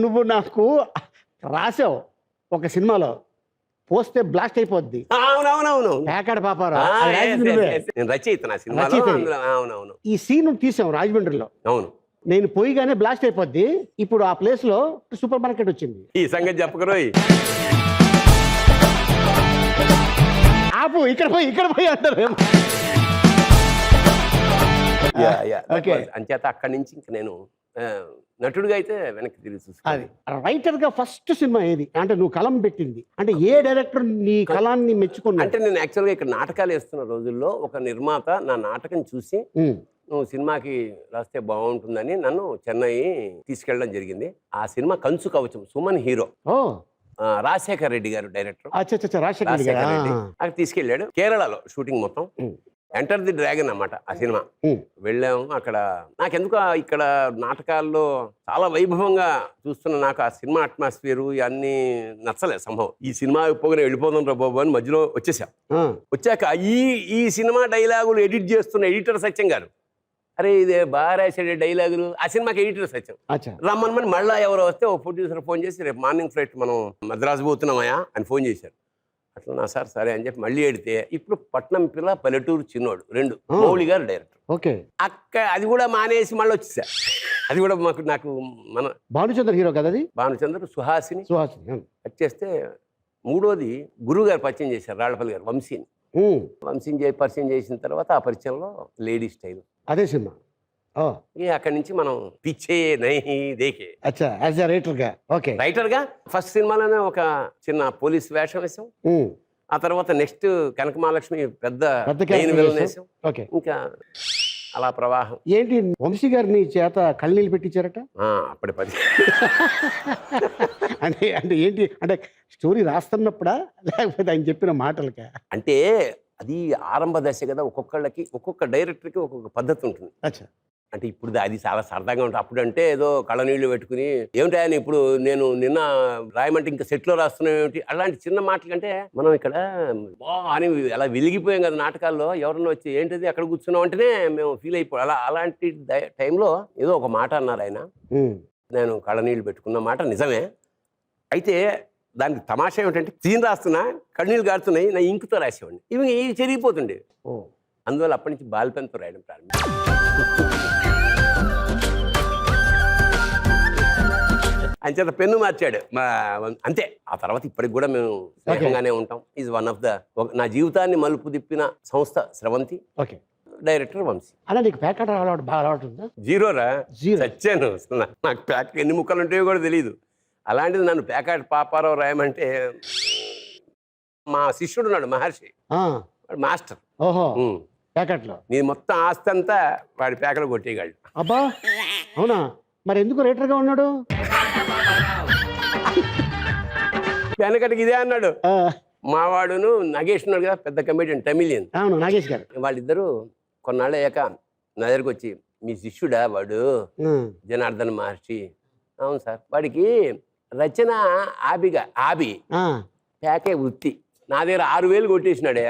నువ్వు నాకు రాసావు ఒక సినిమాలో, పోస్తే బ్లాస్ట్ అయిపోద్ది. అవునవునవును, పేకాడ పాపారావు, అది రాసింది నువ్వే. నేను రచయిత నా సినిమాలో. రచయితవి. అందులో అవునవును ఈ సీన్ తీసాం రాజమండ్రిలో. అవును. నేను పోయిగానే బ్లాస్ట్ అయిపోద్ది. ఇప్పుడు ఆ ప్లేస్ లో సూపర్ మార్కెట్ వచ్చింది. ఈ సంగతి చెప్పకరోయ్. ఆపు, ఇక్కడ పోయి అంటారు. అంచేత అక్కడి నుంచి ఇంక నేను నటుడిగా అయితే వెనక్కి తిరిగి చూసుకో. అది రైటర్ గా ఫస్ట్ సినిమా ఏది అంటే నువ్వు కలం పెట్టింది అంటే ఏ డైరెక్టర్ నీ కళాన్ని మెచ్చుకున్నా? అంటే నేను యాక్చువల్గా ఇక్కడ నాటకాలు వేస్తున్న రోజుల్లో ఒక నిర్మాత నా నాటకం చూసి నువ్వు సినిమాకి రాస్తే బాగుంటుందని నన్ను చెన్నై తీసుకెళ్ళడం జరిగింది. ఆ సినిమా కంచు కవచం, సుమన్ హీరో, రాజశేఖర్ రెడ్డి గారు డైరెక్టర్. రాజశేఖర్ రెడ్డి అక్కడ తీసుకెళ్ళాడు. కేరళలో షూటింగ్ మొత్తం. ఎంటర్ ది డ్రాగన్ అన్నమాట ఆ సినిమా. వెళ్ళాము. అక్కడ నాకెందుకు ఇక్కడ నాటకాల్లో చాలా వైభవంగా చూస్తున్న నాకు ఆ సినిమా అట్మాస్ఫియర్ ఇవన్నీ నచ్చలేదు సంభవం. ఈ సినిమా పోగానే వెళ్ళిపోదాం రా బాబు అని మధ్యలో వచ్చాక ఈ సినిమా డైలాగులు ఎడిట్ చేస్తున్న ఎడిటర్ సత్యం గారు, అరే ఇదే బాగా రాసాడే డైలాగులు, ఆ సినిమాకి ఎడిటర్ సత్యం రమ్మని మళ్ళీ ఎవరో వస్తే ఓ ప్రొడ్యూసర్ ఫోన్ చేసి రేపు మార్నింగ్ ఫ్లైట్ మనం మద్రాసు పోతున్నామయా అని ఫోన్ చేశారు. అట్లా నా సార్ సరే అని చెప్పి మళ్ళీ ఎడితే ఇప్పుడు పట్నం పిల్ల పల్లెటూరు చిన్నోడు 2 మౌళి గారు డైరెక్టర్. అది కూడా మానేసి మళ్ళీ వచ్చేసా. అది కూడా నాకు మన భానుచంద్ర హీరో కదా అది. భానుచంద్ర, సుహాసిని వచ్చేస్తే 3వది గురువు గారు పరిచయం చేశారు, రాళ్లపల్లి గారు, వంశీని పరిచయం చేసిన తర్వాత ఆ పరిచయంలో లేడీ స్టైల్ అదే సినిమా. అక్కడి నుంచి మనం పిచ్చే నహీ దేకే రైటర్ గా ఫస్ట్ సినిమాలోనే ఒక చిన్న పోలీస్ వేషం వేసాం. ఆ తర్వాత నెక్స్ట్ కనక మహాలక్ష్మి పెద్ద వేసాం. ఇంకా అలా ప్రవాహం. ఏంటి వంశీ గారిని చేత కళ్ళనీళ్ళు పెట్టించారట అప్పుడే 10. అంటే ఏంటి అంటే స్టోరీ రాస్తున్నప్పుడా లేకపోతే ఆయన చెప్పిన మాటలకా? అంటే అది ఆరంభ దశ కదా, ఒక్కొక్క డైరెక్టర్కి ఒక్కొక్క పద్ధతి ఉంటుంది. అంటే ఇప్పుడు అది చాలా సరదాగా ఉంటుంది. అప్పుడు అంటే ఏదో కళ్ళనీళ్ళు పెట్టుకుని ఏమిటా ఇప్పుడు నేను నిన్న రాయమంటే ఇంకా సెట్లో రాస్తున్నాం ఏమిటి అలాంటి చిన్న మాటలు కంటే మనం ఇక్కడ అని అలా వెలిగిపోయాం కదా నాటకాల్లో. ఎవరన్నా వచ్చి ఏంటిది అక్కడ కూర్చున్నాం అంటేనే మేము ఫీల్ అయిపోయాం. అలాంటి టైంలో ఏదో ఒక మాట అన్నారు ఆయన, నేను కళ్ళనీళ్ళు పెట్టుకున్న మాట నిజమే. అయితే దానికి తమాషా ఏమిటంటే సీన్ రాస్తున్నా కళ్ళనీళ్ళు గారుతున్నాయి, నా ఇంకుతో రాసేవాడిని, ఇవి చెరిగిపోతుండే. అందువల్ల అప్పటి నుంచి బాల్ పెన్తో రాయడం ప్రారంభించాను. అంచేత పెన్ను మార్చాడు అంతే. ఆ తర్వాత ఇప్పటికి కూడా మేము స్నేహంగానే ఉంటాం. ఈజ్ వన్ ఆఫ్ ద నా జీవితాన్ని మలుపు తిప్పిన సంస్థ స్రవంతి, డైరెక్టర్ వంశీ. అలా నీకు ప్యాకెట్ బాగా అలవాటు? జీరోరా, చచ్చాను. నాకు ప్యాకెట్ ఎన్ని ముక్కలు ఉంటాయో కూడా తెలియదు. అలాంటిది నన్ను ప్యాకెట్ పాపారావు రాయమంటే మా శిష్యుడు ఉన్నాడు మహర్షి, మాస్టర్. నీ మొత్తం ఆస్తి అంతా వాడి ప్యాకెట్లో కొట్టేయగలడు. అబ్బా అవునా? మరి ఎందుకు రైటర్గా ఉన్నాడు? వెనకటికి ఇదే అన్నాడు. మావాడును నగేష్ ఉన్నాడు కదా, పెద్ద కమెడియన్, తమిళియన్. అవును, నాగేష్ గారు. వాళ్ళిద్దరూ కొన్నాళ్ళు అయ్యాక నా దగ్గరకు వచ్చి, మీ శిష్యుడా వాడు జనార్దన్ మహర్షి? అవును సార్. వాడికి రచన ఆబి ప్యాకే వృత్తి, నా దగ్గర 6,000 కొట్టేసినాడే.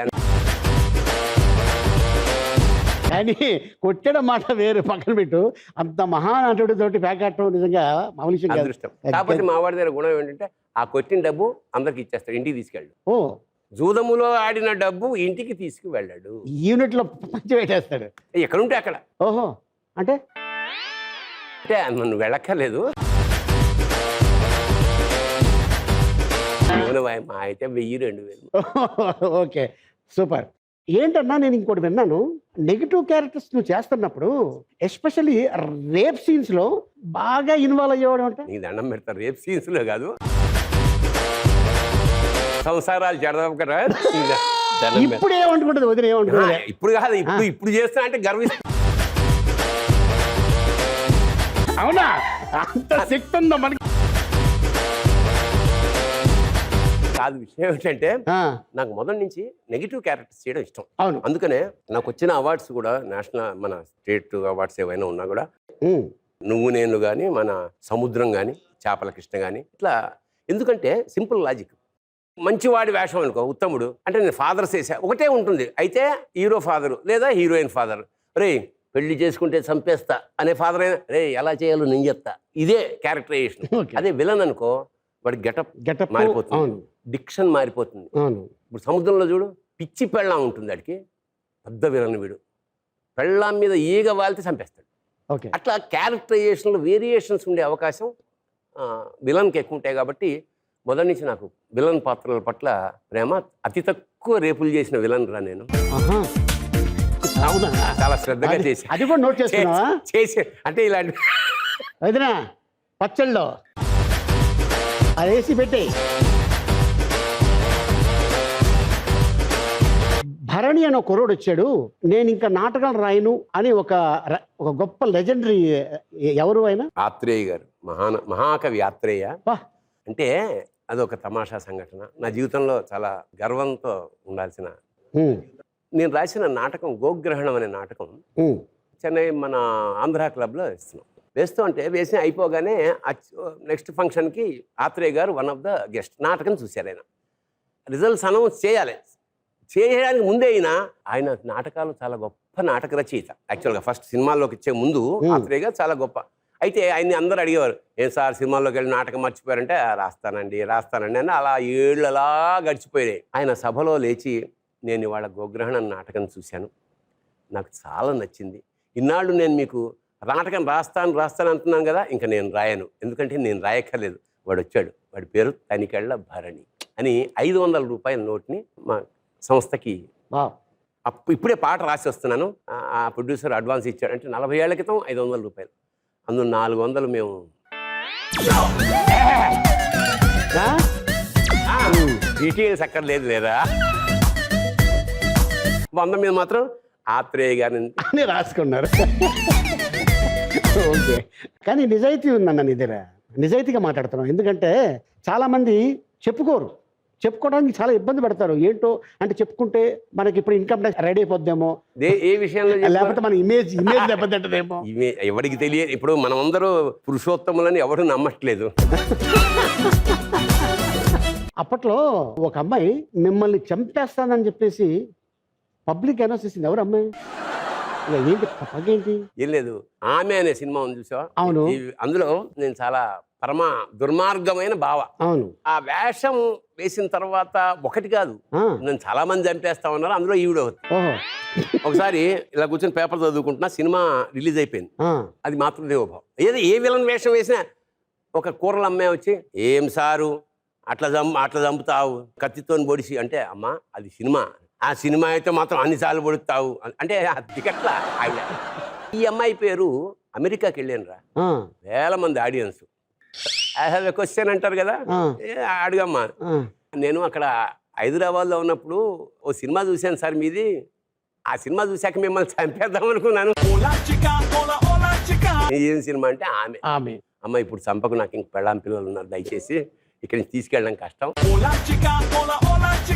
కానీ కొట్టడం మాట వేరు, పక్కన పెట్టు. అంత మహానటుడితోటి ప్యాకెట్ నిజంగా మామూలు అదృష్టం. కాకపోతే మా వాడి దగ్గర గుణం ఏంటంటే ఆ కొట్టిన డబ్బు అందరికి ఇచ్చేస్తాడు, ఇంటికి తీసుకెళ్ళాడు. జూదములో ఆడిన డబ్బు ఇంటికి తీసుకువెళ్ళాడు. యూనిట్ లో పంచి పెట్టేస్తాడు ఎక్కడుంటే అక్కడ. అంటే నన్ను వెళ్ళక్కర్లేదు. మా అయితే 1000-2000. Okay, super. ఏంటన్నా నేను ఇంకోటి విన్నాను, నెగిటివ్ క్యారెక్టర్స్ నువ్వు చేస్తున్నప్పుడు ఎస్పెషల్లీ రేప్ సీన్స్ లో బాగా ఇన్వాల్వ్ అయ్యేవాడు అంటే? నీకు దండం పెడతా, రేప్ సీన్స్ లో కాదు, సంసారాలు చెడదవకరా. ఇప్పుడు ఏమనుకుంటుంది వదిన? ఏమనుకుంటుంది ఇప్పుడు కాదు, ఇప్పుడు చేస్తా అంటే గర్విస్తా. అవునా? అంత శక్తి ఉందా మనకి? కాదు, విషయం ఏమిటంటే నాకు మొదటి నుంచి నెగిటివ్ క్యారెక్టర్స్ చేయడం ఇష్టం. అవును, అందుకనే నాకు వచ్చిన అవార్డ్స్ కూడా నేషనల్, మన స్టేట్ అవార్డ్స్ ఏవైనా ఉన్నా కూడా నువ్వు నేను కానీ, మన సముద్రం కానీ, చేపల కృష్ణ కానీ, ఇట్లా. ఎందుకంటే సింపుల్ లాజిక్. మంచివాడి వేషం అనుకో, ఉత్తముడు అంటే నేను ఫాదర్స్ వేసా ఒకటే ఉంటుంది. అయితే హీరో ఫాదరు లేదా హీరోయిన్ ఫాదర్, రే పెళ్లి చేసుకుంటే చంపేస్తా అనే ఫాదర్ అయినా రే ఎలా చేయాలో నేను చెప్తా, ఇదే క్యారెక్టరైజేషన్. Okay. అదే విలన్ అనుకో వాడి Getup, మారిపోతుంది, అవును. డిక్షన్ మారిపోతుంది. అవును. ఇప్పుడు సముద్రంలో చూడు పిచ్చి పెళ్ళాం ఉంటుంది, వాడికి పెద్ద విలన్ వీడు. పెళ్ళాం మీద ఈగ వాలితే చంపేస్తాడు. ఓకే. అట్లా క్యారెక్టరైజేషన్లో వేరియేషన్స్ ఉండే అవకాశం విలన్కి ఎక్కువ ఉంటాయి. కాబట్టి మొదటి నుంచి నాకు విలన్ పాత్రల పట్ల ప్రేమ. అతి తక్కువ రేపులు చేసిన విలన్ రా నేను. ఆహా. అవునా? చాలా శ్రద్ధగా చేసి అది కూడా నోట్ చేసుకున్నావా? చేసి అంటే ఇలాంటి వదినా పచ్చళ్ళలో అది వేసి పెట్టి భరణి అని ఒక కుర్రోడు వచ్చాడు, నేను ఇంకా నాటకాలు రాయను అని ఒక గొప్ప లెజెండరీ. ఎవరు ఆయన? ఆత్రేయ గారు, మహాకవి ఆత్రేయ. వా. అంటే అదొక తమాషా సంఘటన నా జీవితంలో, చాలా గర్వంతో ఉండాల్సిన. నేను రాసిన నాటకం గోగ్రహణం అనే నాటకం చెన్నై మన ఆంధ్ర క్లబ్లో వేస్తూ ఉంటే వేసి అయిపోగానే నెక్స్ట్ ఫంక్షన్కి ఆత్రేయ గారు వన్ ఆఫ్ ద గెస్ట్ నాటకం చూశారు. ఆయన రిజల్ట్స్ అనౌన్స్ చేయాలి, చేయడానికి ముందే ఆయన నాటకాలు చాలా గొప్ప నాటక రచయిత. యాక్చువల్గా ఫస్ట్ సినిమాల్లోకి ఇచ్చే ముందు ఆత్రేయ గారు చాలా గొప్ప. అయితే ఆయన్ని అందరూ అడిగేవారు, ఏం సార్ సినిమాల్లోకి వెళ్ళి నాటకం మర్చిపోయారంటే రాస్తానండి అని అలా ఏళ్ళు అలా గడిచిపోయాయి. ఆయన సభలో లేచి, నేను ఇవాళ గోగ్రహణం నాటకం చూశాను, నాకు చాలా నచ్చింది. ఇన్నాళ్ళు నేను మీకు నాటకం రాస్తాను అంటున్నాను కదా, ఇంకా నేను రాయను, ఎందుకంటే నేను రాయక్కర్లేదు. వాడు వచ్చాడు, వాడి పేరు తనికెళ్ళ భరణి అని 500 రూపాయల నోట్ని మా సంస్థకి ఇప్పుడే పాట రాసి వస్తున్నాను. ఆ ప్రొడ్యూసర్ అడ్వాన్స్ ఇచ్చాడు. అంటే 40 ఏళ్ల క్రితం 500 రూపాయలు, అందులో 400 మేము డీటెయిల్స్ అక్కర్లేదు లేదా 100 మీద మాత్రం ఆత్రేయ గారిని రాసుకున్నారు. ఓకే. కానీ నిజాయితీ ఉందన్న నీ దగ్గర, నిజాయితీగా మాట్లాడుతున్నాం. ఎందుకంటే చాలామంది చెప్పుకోవడానికి చాలా ఇబ్బంది పడతారు. ఏంటో అంటే చెప్పుకుంటే మనకి ఇప్పుడు ఇన్కమ్ ట్యాక్స్ రెడీ అయిపోద్దేమో, ఏ విషయంలో, లేకపోతే మన ఇమేజ్ దెబ్బతింటదేమో. ఎవరికి తెలియదు. ఇప్పుడు మనమందరూ పురుషోత్తములని ఎవరు నమ్మట్లేదు. అప్పట్లో ఒక అమ్మాయి మిమ్మల్ని చంపేస్తానని చెప్పేసి పబ్లిక్ అనౌన్స్ చేసింది. ఎవరు అమ్మాయి? ఏంటి పగేంటి? ఏం లేదు, ఆమె అనే సినిమా ఉంది చూసా? అవును. అందులో నేను చాలా పరమ దుర్మార్గమైన భావ. అవును. ఆ వేషం వేసిన తర్వాత ఒకటి కాదు, నేను చాలా మంది చంపేస్తా ఉన్నారు, అందులో ఈవిడ అవుతుంది. ఒకసారి ఇలా కూర్చొని పేపర్ చదువుకుంటున్నా, సినిమా రిలీజ్ అయిపోయింది. అది మాత్రం దేవభావం. ఏ విలన్ వేషం వేసినా ఒక కూరల అమ్మాయి వచ్చి, ఏం సారు అట్లా చంపుతావు కత్తితో పొడిచి అంటే, అమ్మా అది సినిమా, ఆ సినిమా అయితే మాత్రం అన్నిసార్లు పొడుస్తావు అంటే టికెట్లా ఆవిడ. ఈ అమ్మాయి పేరు అమెరికాకి వెళ్ళాను రా, వేల మంది audience. I have a question అంటారు కదా, అడుగమ్మా. నేను అక్కడ హైదరాబాద్లో ఉన్నప్పుడు ఓ సినిమా చూశాను సార్ మీది, ఆ సినిమా చూశాక మిమ్మల్ని చంపేద్దాం అనుకున్నాను. ఏం సినిమా అంటే ఆమె. అమ్మ ఇప్పుడు చంపకు, నాకు ఇంక పెళ్ళాం పిల్లలు ఉన్నారు, దయచేసి ఇక్కడి నుంచి తీసుకెళ్ళడం కష్టం.